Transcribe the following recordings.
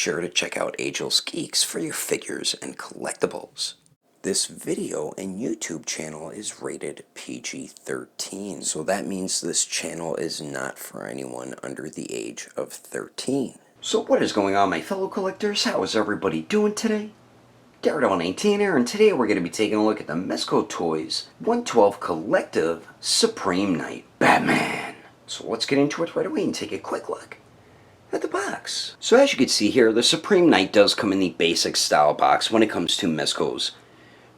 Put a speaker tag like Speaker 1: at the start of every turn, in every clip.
Speaker 1: sure to check out Agelessgeeks for your figures and collectibles. This video and YouTube channel is rated PG-13, so that means this channel is not for anyone under the age of 13. So what is going on, my fellow collectors? How is everybody doing today? Daredevil19 here, and today we're going to be taking a look at the Mezco Toyz 112 Collective Supreme Knight Batman. So let's get into it right away and take a quick look at the box. So as you can see here, the Supreme Knight does come in the basic style box when it comes to Mezco's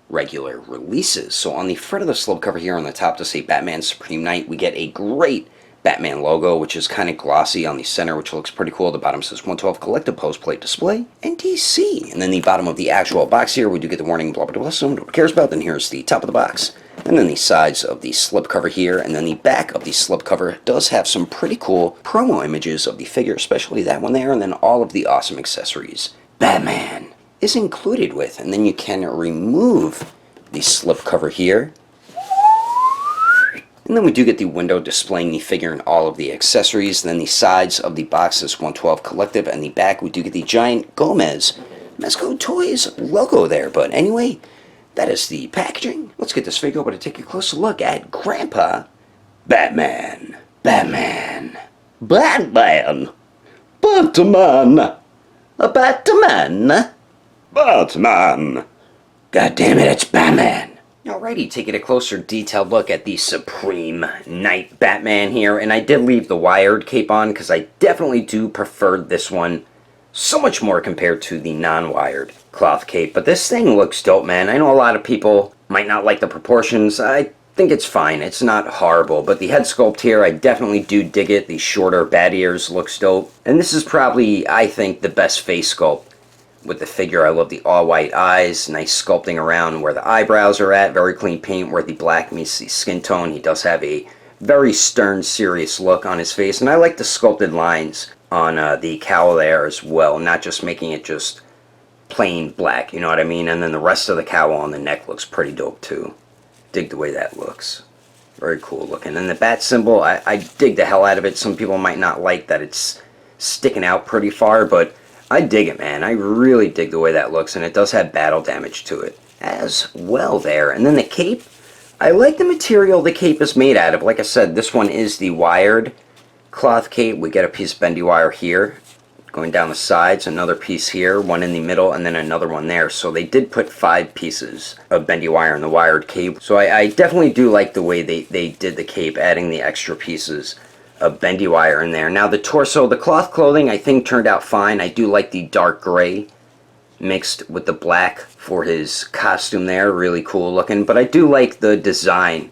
Speaker 1: regular releases. So on the front of the slipcover here on the top to say Batman Supreme Knight, we get a great Batman logo, which is kind of glossy on the center, which looks pretty cool. The bottom says 112 Collective Post Plate Display and DC. And then the bottom of the actual box here, we do get the warning, blah, blah, blah, so nobody cares about. Then here's the top of the box. And then the sides of the slipcover here, and then the back of the slipcover does have some pretty cool promo images of the figure, especially that one there, and then all of the awesome accessories Batman is included with. And then you can remove the slipcover here. And then we do get the window displaying the figure and all of the accessories. And then the sides of the box is 112 Collective, and the back we do get the giant Gomez Mezco Toyz logo there. But anyway, that is the packaging. Let's get this figure over to take a closer look at Grandpa Batman. Batman. Batman. Batman. A Batman. Batman. God damn it, it's Batman. Alrighty, taking a closer detailed look at the Supreme Knight Batman here. And I did leave the wired cape on because I definitely do prefer this one so much more compared to the non-wired cloth cape. But this thing looks dope, man. I know a lot of people might not like the proportions. I think it's fine. It's not horrible. But the head sculpt here, I definitely do dig it. The shorter bat ears looks dope. And this is probably, I think, the best face sculpt with the figure. I love the all-white eyes. Nice sculpting around where the eyebrows are at. Very clean paint where the black meets the skin tone. He does have a very stern, serious look on his face. And I like the sculpted lines on the cowl there as well, not just making it just plain black, you know what I mean? And then the rest of the cowl on the neck looks pretty dope too. Dig the way that looks. Very cool looking. And the bat symbol, I dig the hell out of it. Some people might not like that it's sticking out pretty far, but I dig it, man. I really dig the way that looks, and it does have battle damage to it as well there. And then the cape, I like the material the cape is made out of. Like I said, this one is the wired cloth cape. We get a piece of bendy wire here going down the sides, another piece here, one in the middle, and then another one there. So they did put 5 pieces of bendy wire in the wired cape. So I definitely do like the way they did the cape, adding the extra pieces of bendy wire in there. Now the torso, the cloth clothing, I think turned out fine. I do like the dark gray mixed with the black for his costume there. Really cool looking. But I do like the design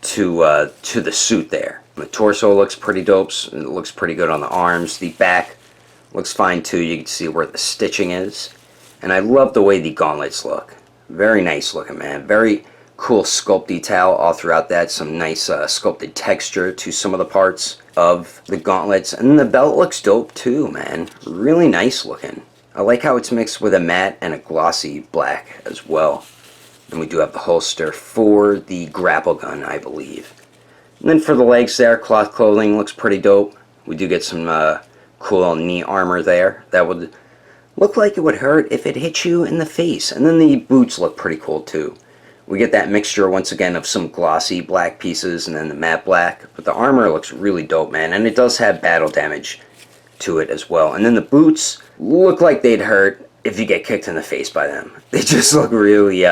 Speaker 1: to the suit there. The torso looks pretty dope. It looks pretty good on the arms. The back looks fine too. You can see where the stitching is. And I love the way the gauntlets look. Very nice looking, man. Very cool sculpt detail all throughout that. Some nice sculpted texture to some of the parts of the gauntlets. And the belt looks dope too, man. Really nice looking. I like how it's mixed with a matte and a glossy black as well. And we do have the holster for the grapple gun, I believe. And then for the legs there, cloth clothing looks pretty dope. We do get some cool knee armor there. That would look like it would hurt if it hit you in the face. And then the boots look pretty cool too. We get that mixture once again of some glossy black pieces and then the matte black. But the armor looks really dope, man. And it does have battle damage to it as well. And then the boots look like they'd hurt if you get kicked in the face by them. They just look really,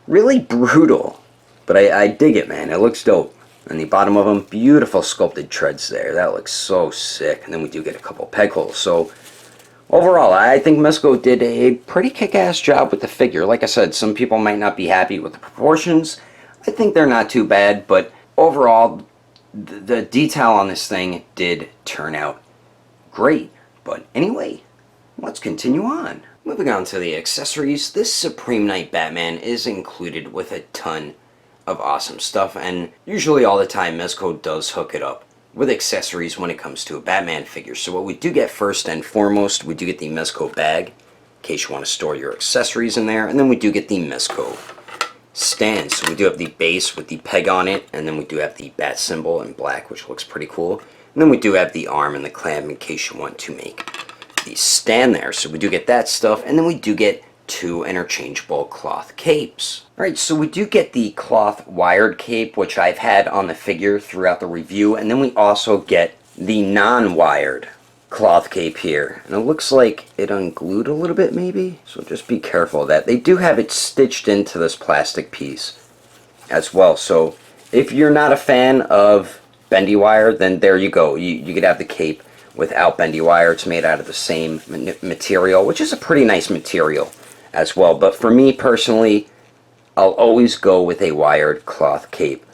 Speaker 1: really brutal. But I dig it, man. It looks dope. And the bottom of them, beautiful sculpted treads there. That looks so sick. And then we do get a couple peg holes. So overall, I think Mezco did a pretty kick-ass job with the figure. Like I said, some people might not be happy with the proportions. I think they're not too bad, but overall, the detail on this thing did turn out great. But anyway, let's continue on. Moving on to the accessories, this Supreme Knight Batman is included with a ton of awesome stuff, and usually all the time Mezco does hook it up with accessories when it comes to a Batman figure. So what we do get first and foremost, we do get the Mezco bag, in case you want to store your accessories in there, and then we do get the Mezco stand. So we do have the base with the peg on it, and then we do have the bat symbol in black, which looks pretty cool. And then we do have the arm and the clamp in case you want to make the stand there. So we do get that stuff, and then we do get 2 interchangeable cloth capes. Alright, so we do get the cloth wired cape, which I've had on the figure throughout the review, and then we also get the non-wired cloth cape here. And it looks like it unglued a little bit maybe, so just be careful of that. They do have it stitched into this plastic piece as well, so if you're not a fan of bendy wire, then there you go. You could have the cape without bendy wire. It's made out of the same material, which is a pretty nice material as well. But for me personally, I'll always go with a wired cloth cape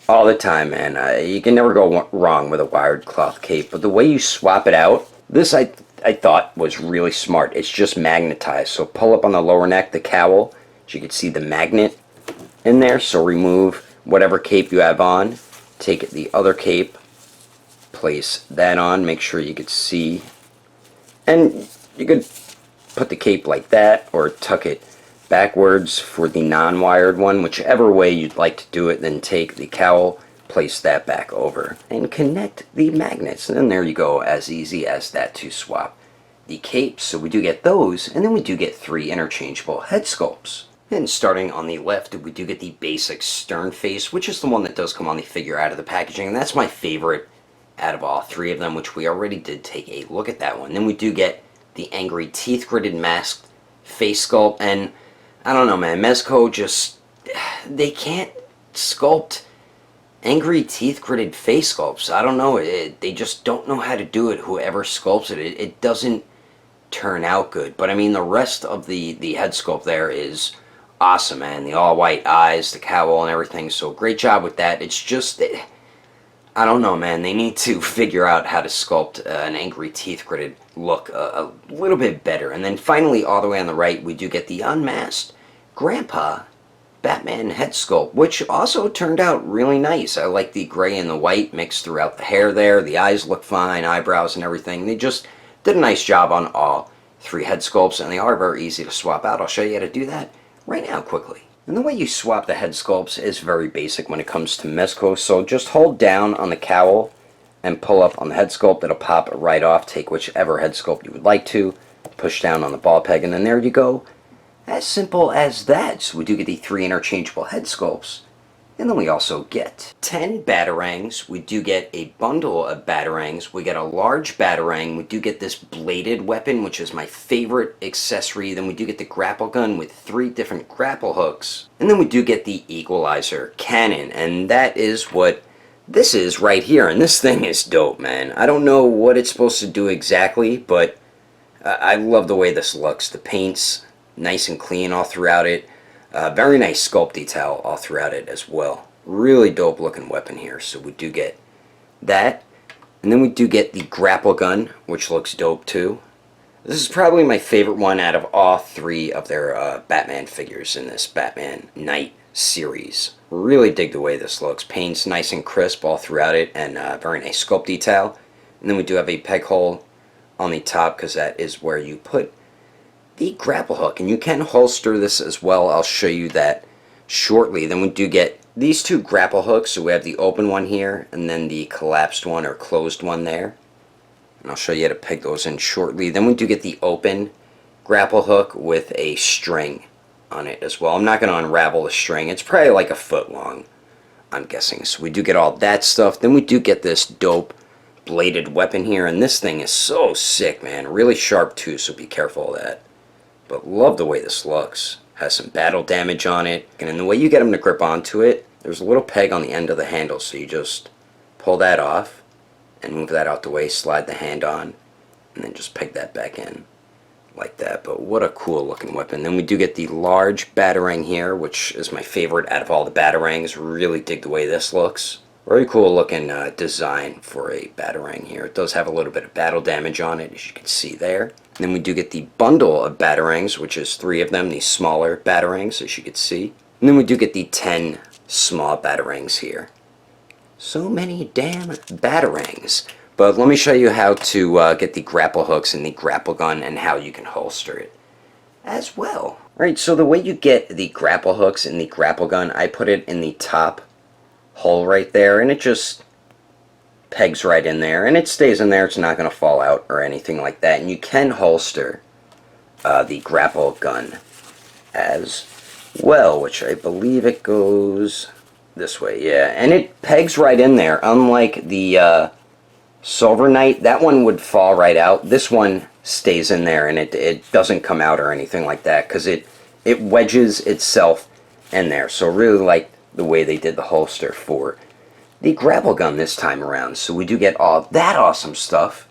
Speaker 1: all the time, man. You can never go wrong with a wired cloth cape. But the way you swap it out, this I thought was really smart. It's just magnetized. So pull up on the lower neck, the cowl, as you can see the magnet in there. So remove whatever cape you have on. Take the other cape, place that on, make sure you could see, and you could put the cape like that or tuck it backwards for the non-wired one, whichever way you'd like to do it. Then take the cowl, place that back over, and connect the magnets, and then there you go, as easy as that to swap the capes. So we do get those, and then we do get 3 interchangeable head sculpts. And starting on the left, we do get the basic stern face, which is the one that does come on the figure out of the packaging, and that's my favorite out of all 3 of them, which we already did take a look at that one. Then we do get the angry teeth gritted masked face sculpt, and I don't know, man, Mezco just, they can't sculpt angry teeth gritted face sculpts. I don't know, they just don't know how to do it. Whoever sculpts it, it doesn't turn out good. But I mean, the rest of the head sculpt there is awesome, man. The all white eyes, the cowl, and everything. So great job with that. It's just, I don't know, man. They need to figure out how to sculpt an angry teeth gritted look a little bit better. And then finally, all the way on the right, we do get the unmasked Grandpa Batman head sculpt, which also turned out really nice. I like the gray and the white mixed throughout the hair there. The eyes look fine, eyebrows and everything. They just did a nice job on all 3 head sculpts, and they are very easy to swap out. I'll show you how to do that right now quickly. And the way you swap the head sculpts is very basic when it comes to Mezco. So just hold down on the cowl and pull up on the head sculpt. It'll pop right off. Take whichever head sculpt you would like to. Push down on the ball peg, and then there you go. As simple as that. So we do get the 3 interchangeable head sculpts. And then we also get 10 batarangs. We do get a bundle of batarangs. We get a large batarang. We do get this bladed weapon, which is my favorite accessory. Then we do get the grapple gun with 3 different grapple hooks. And then we do get the equalizer cannon. And that is what this is right here. And this thing is dope, man. I don't know what it's supposed to do exactly, but I love the way this looks. The paint's nice and clean all throughout it. Very nice sculpt detail all throughout it as well. Really dope looking weapon here. So we do get that. And then we do get the grapple gun, which looks dope too. This is probably my favorite one out of all 3 of their Batman figures in this Batman Knight series. Really dig the way this looks. Paint's nice and crisp all throughout it, and very nice sculpt detail. And then we do have a peg hole on the top, because that is where you put the grapple hook, and you can holster this as well. I'll show you that shortly. Then we do get these 2 grapple hooks. So we have the open one here, and then the collapsed one or closed one there, and I'll show you how to peg those in shortly. Then we do get the open grapple hook with a string on it as well. I'm not going to unravel the string. It's probably like a foot long, I'm guessing. So we do get all that stuff. Then we do get this dope bladed weapon here, and this thing is so sick, man. Really sharp too, so be careful of that. But love the way this looks. Has some battle damage on it. And in the way you get them to grip onto it, there's a little peg on the end of the handle. So you just pull that off and move that out the way, slide the hand on, and then just peg that back in like that. But what a cool looking weapon. Then we do get the large batarang here, which is my favorite out of all the batarangs. Really dig the way this looks. Very cool looking design for a batarang here. It does have a little bit of battle damage on it, as you can see there. And then we do get the bundle of batarangs, which is 3 of them, these smaller batarangs, as you can see. And then we do get the 10 small batarangs here. So many damn batarangs. But let me show you how to get the grapple hooks and the grapple gun, and how you can holster it as well. Alright, so the way you get the grapple hooks and the grapple gun, I put it in the top hole right there, and it just pegs right in there, and it stays in there. It's not going to fall out or anything like that. And you can holster the grapple gun as well, which I believe it goes this way, yeah. And it pegs right in there, unlike the Silver Knight. That one would fall right out. This one stays in there, and it doesn't come out or anything like that, because it wedges itself in there. So really like the way they did the holster for the grapple gun this time around. So we do get all that awesome stuff,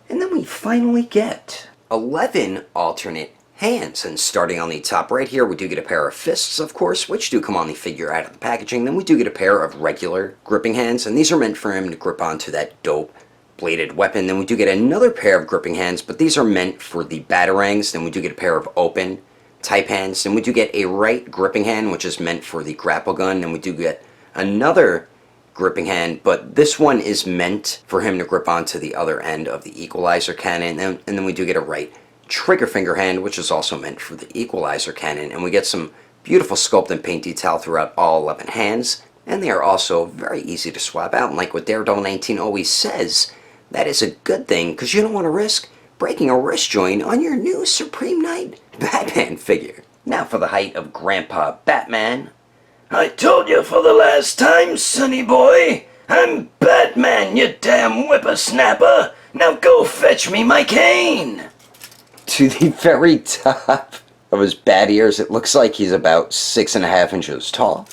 Speaker 1: and then we finally get 11 alternate hands. And starting on the top right here, we do get a pair of fists, of course, which do come on the figure out of the packaging. Then we do get a pair of regular gripping hands, and these are meant for him to grip onto that dope bladed weapon. Then we do get another pair of gripping hands, but these are meant for the batarangs. Then we do get a pair of open type hands. Then we do get a right gripping hand, which is meant for the grapple gun. Then we do get another gripping hand, but this one is meant for him to grip onto the other end of the equalizer cannon. And then we do get a right trigger finger hand, which is also meant for the equalizer cannon. And we get some beautiful sculpt and paint detail throughout all 11 hands, and they are also very easy to swap out. And like what Daredevil 19 always says, that is a good thing, because you don't want to risk breaking a wrist joint on your new Supreme Knight Batman figure. Now for the height of Grandpa Batman. I told you for the last time, sonny boy, I'm Batman, you damn whippersnapper. Now go fetch me my cane. To the very top of his bat ears, it looks like he's about 6.5 inches tall.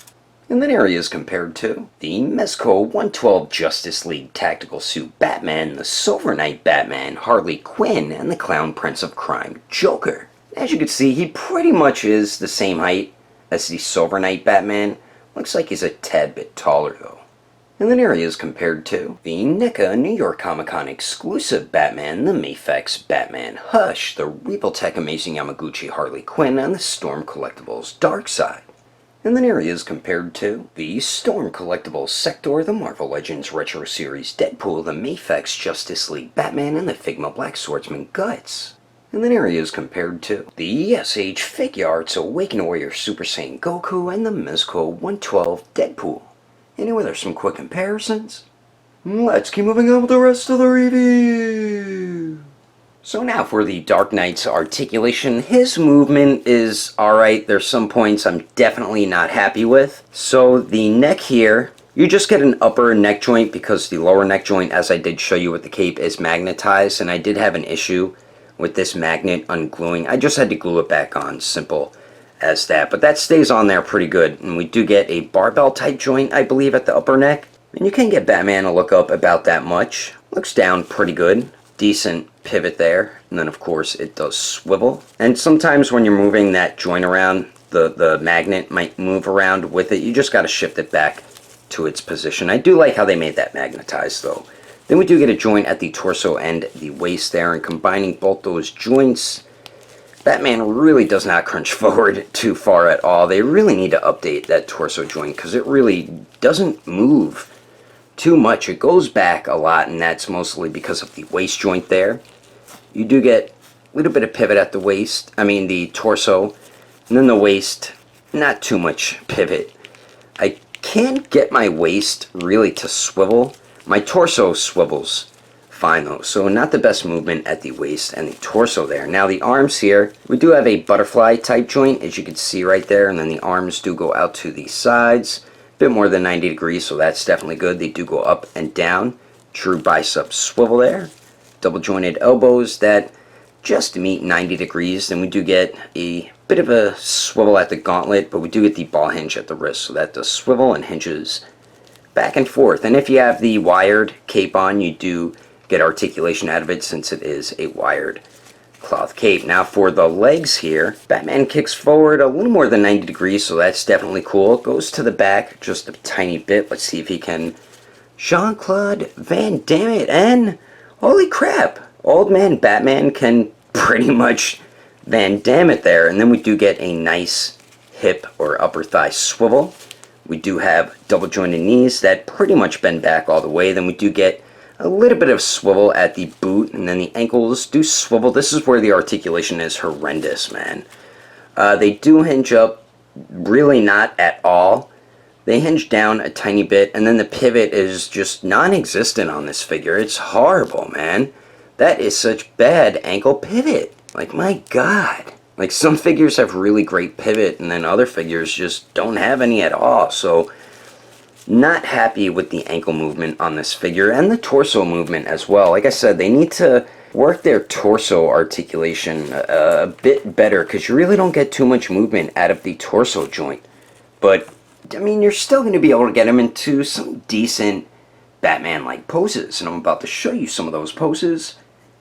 Speaker 1: And then here he is compared to the Mezco 112 Justice League Tactical Suit Batman, the Silver Knight Batman, Harley Quinn, and the Clown Prince of Crime Joker. As you can see, he pretty much is the same height as the Silver Knight Batman. Looks like he's a tad bit taller though. And then here he is compared to the NECA New York Comic Con exclusive Batman, the Mafex Batman Hush, the Rebeltech Amazing Yamaguchi Harley Quinn, and the Storm Collectibles Darkseid. And then here he is compared to the Storm Collectibles Sector, the Marvel Legends Retro Series Deadpool, the Mafex Justice League Batman, and the Figma Black Swordsman Guts. And then here he is compared to the SH Figuarts Awakened Warrior Super Saiyan Goku and the Mezco 112 Deadpool. Anyway, there's some quick comparisons. Let's keep moving on with the rest of the review. So now for the Dark Knight's articulation. His movement is alright. There's some points I'm definitely not happy with. So the neck here, you just get an upper neck joint because the lower neck joint, as I did show you with the cape, is magnetized. And I did have an issue with this magnet ungluing. I just had to glue it back on, simple as that. But that stays on there pretty good. And we do get a barbell type joint, I believe, at the upper neck. And you can get Batman to look up about that much. Looks down pretty good. Decent pivot there, and then of course it does swivel. And sometimes when you're moving that joint around, the magnet might move around with it. You just got to shift it back to its position. I do like how they made that magnetized though. Then we do get a joint at the torso and the waist there, and combining both those joints, Batman really does not crunch forward too far at all. They really need to update that torso joint because it really doesn't move too much. It goes back a lot, and that's mostly because of the waist joint there. You do get a little bit of pivot at the waist, the torso, and then the waist, not too much pivot. I can't get my waist really to swivel. My torso swivels fine though, so not the best movement at the waist and the torso there. Now the arms here, we do have a butterfly type joint, as you can see right there, and then the arms do go out to the sides. Bit more than 90 degrees, so that's definitely good. They do go up and down. True bicep swivel there. Double jointed elbows that just meet 90 degrees. Then we do get a bit of a swivel at the gauntlet, but we do get the ball hinge at the wrist, so that does swivel and hinges back and forth. And if you have the wired cape on, you do get articulation out of it since it is a wired cloth cape. Now for the legs here, Batman kicks forward a little more than 90 degrees, so that's definitely cool. Goes to the back just a tiny bit. Let's see if he can Jean-Claude Van Damme it, and holy crap, old man Batman can pretty much Van Damme it there. And then we do get a nice hip or upper thigh swivel. We do have double jointed knees that pretty much bend back all the way. Then we do get a little bit of swivel at the boot, and then the ankles do swivel. This is where the articulation is horrendous, man. They do hinge up, really not at all, They hinge down a tiny bit, and then the pivot is just non-existent on this figure. It's horrible, man. That is such bad ankle pivot. Like, my God. Like, some figures have really great pivot, and then other figures just don't have any at all. So, not happy with the ankle movement on this figure, and the torso movement as well. Like I said, they need to work their torso articulation a bit better, because you really don't get too much movement out of the torso joint. But I mean, you're still going to be able to get him into some decent Batman-like poses, and I'm about to show you some of those poses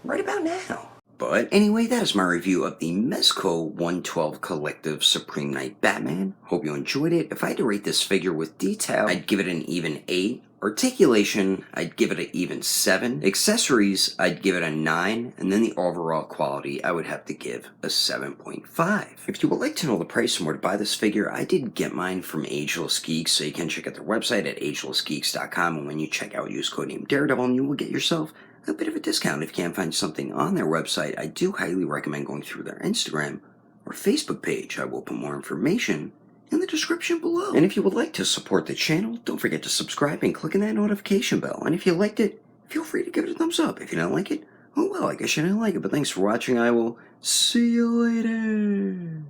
Speaker 1: right about now. But anyway, that is my review of the Mezco 112 Collective Supreme Knight Batman. Hope you enjoyed it. If I had to rate this figure with detail, I'd give it an even 8. Articulation, I'd give it an even 7. Accessories, I'd give it a 9. And then the overall quality, I would have to give a 7.5. If you would like to know the price and where to buy this figure, I did get mine from Ageless Geeks, so you can check out their website at agelessgeeks.com. And when you check out, use code name Daredevil, and you will get yourself a bit of a discount. If you can't find something on their website, I do highly recommend going through their Instagram or Facebook page. I will put more information in the description below. And if you would like to support the channel, don't forget to subscribe and click on that notification bell. And if you liked it, feel free to give it a thumbs up. If you don't like it, oh well, I guess you didn't like it. But thanks for watching. I will see you later.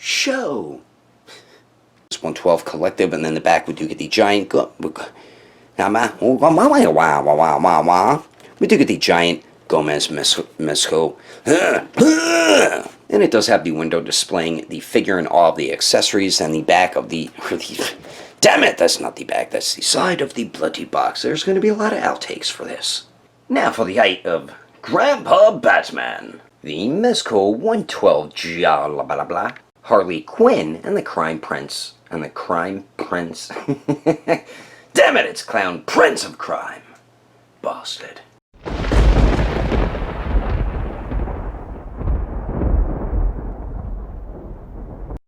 Speaker 1: Show. It's 112 Collective, and then the back we do get the giant. We do get the giant Gomez Mezco. And it does have the window displaying the figure and all of the accessories, and the back of the. Damn it, that's not the back, that's the side of the bloody box. There's going to be a lot of outtakes for this. Now for the height of Grandpa Batman. The Mezco 112 blah blah blah. Harley Quinn and the Crime Prince. And the Crime Prince. Damn it, it's Clown Prince of Crime. Bastard.